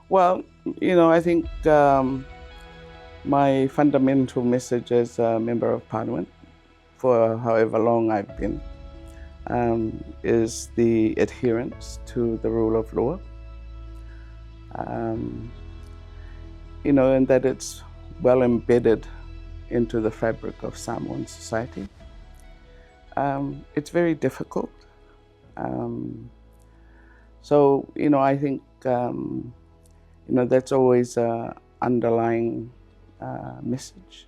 Well, I think my fundamental message as a Member of Parliament, for however long I've been, is the adherence to the rule of law. Um, and that it's well embedded into the fabric of Samoan society. It's very difficult. Um, I think, that's always an underlying message.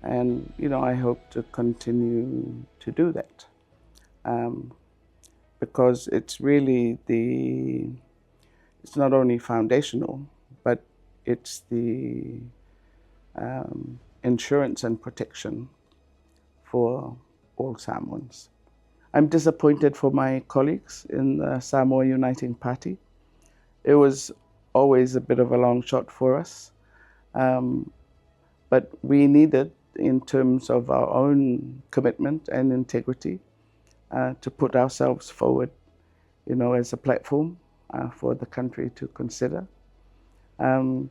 And, I hope to continue to do that. Because it's really it's not only foundational, but it's the insurance and protection for all Samoans. I'm disappointed for my colleagues in the Samoa Uniting Party. It was always a bit of a long shot for us, but we needed, in terms of our own commitment and integrity, to put ourselves forward, as a platform for the country to consider. My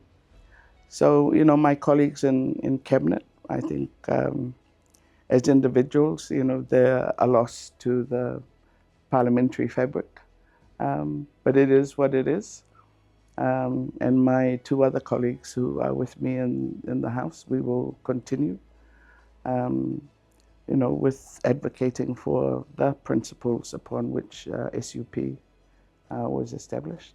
colleagues in cabinet, I think, as individuals, they're a loss to the parliamentary fabric, but it is what it is. And my two other colleagues who are with me in the House, we will continue, with advocating for the principles upon which SUP was established.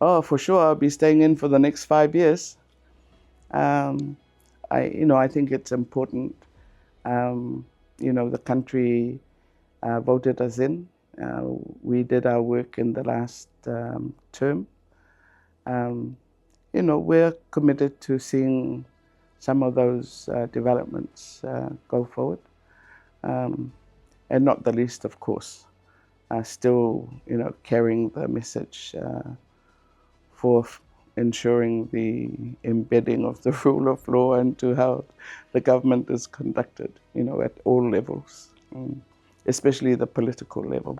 Oh, for sure, I'll be staying in for the next 5 years. Um, I think it's important. The country voted us in. We did our work in the last term. We're committed to seeing some of those developments go forward. And not the least, of course, still, carrying the message for ensuring the embedding of the rule of law into how the government is conducted, at all levels, especially the political level.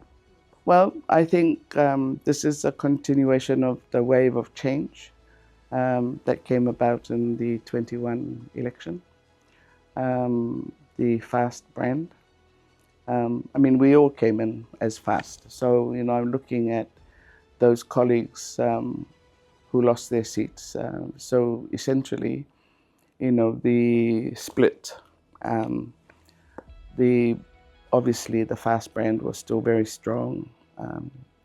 Well, I think this is a continuation of the wave of change that came about in the 21 election, the FAST brand. We all came in as FAST. So, I'm looking at those colleagues who lost their seats. So essentially, the split, obviously the FAST brand was still very strong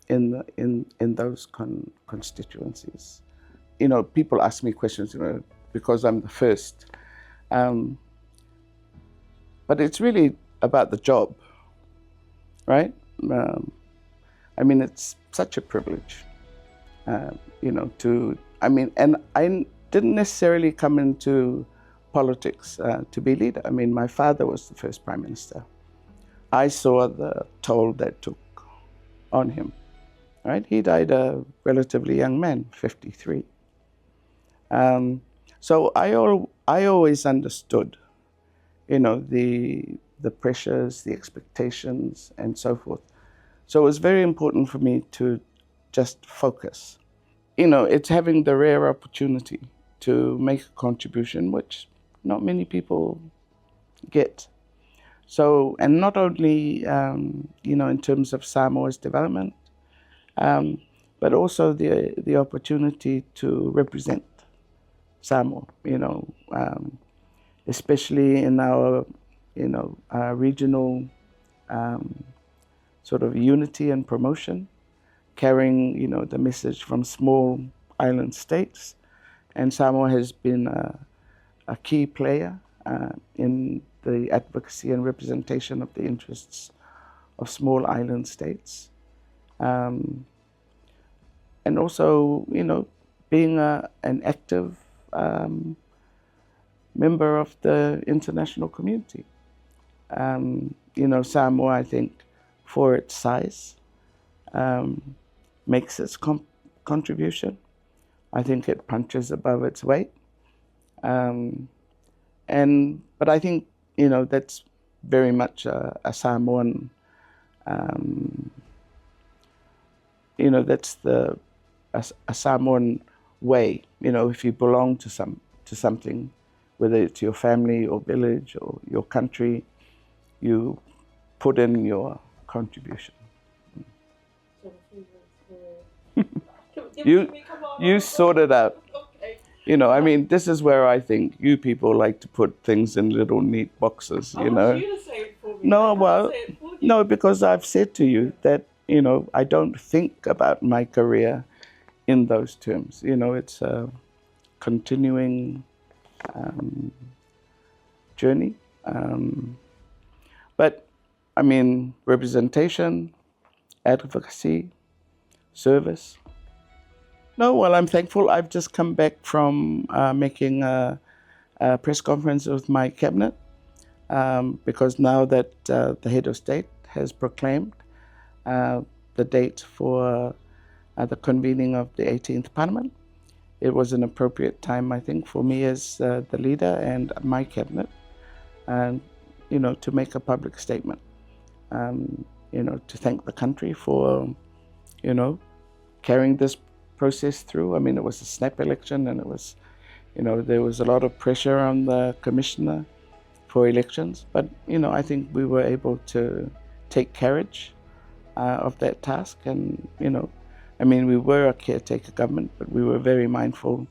in those constituencies. People ask me questions, because I'm the first. But it's really about the job, right? It's such a privilege, and I didn't necessarily come into politics to be leader. My father was the first prime minister. I saw the toll that took on him, right? He died a relatively young man, 53. So I always understood, the pressures, the expectations, and so forth. So it was very important for me to just focus. It's having the rare opportunity to make a contribution, which not many people get. So, and not only, in terms of Samoa's development, but also the opportunity to represent Samoa, especially in our, regional sort of unity and promotion, carrying, the message from small island states. And Samoa has been a key player in the advocacy and representation of the interests of small island states. And also, being an active member of the international community. Samoa, I think, for its size, makes its contribution. I think it punches above its weight. But I think, that's very much a Samoan, that's the a Samoan way. You know, if you belong to something, whether it's your family or village or your country, you put in your contribution. You sort it out. Okay. You know, I mean, this is where I think you people like to put things in little neat boxes, you know. I want you to say it for me. No, well, say it for you. no, because I've said to you that, you know, I don't think about my career in those terms. You know, it's a continuing journey. But, I mean, representation, advocacy, service. No, well, I'm thankful. I've just come back from making a press conference with my cabinet because now that the head of state has proclaimed the date for the convening of the 18th Parliament, it was an appropriate time, I think, for me as the leader and my cabinet, and you know, to make a public statement, you know, to thank the country for, you know, carrying this process through. I mean, it was a snap election, and it was, you know, there was a lot of pressure on the commissioner for elections, but you know, I think we were able to take carriage of that task, and you know, I mean, we were a caretaker government, but we were very mindful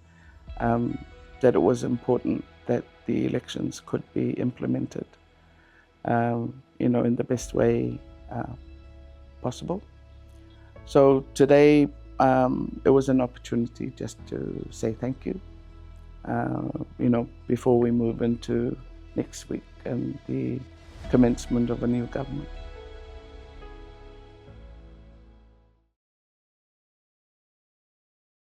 that it was important that the elections could be implemented, you know, in the best way possible. So today, it was an opportunity just to say thank you, you know, before we move into next week and the commencement of a new government.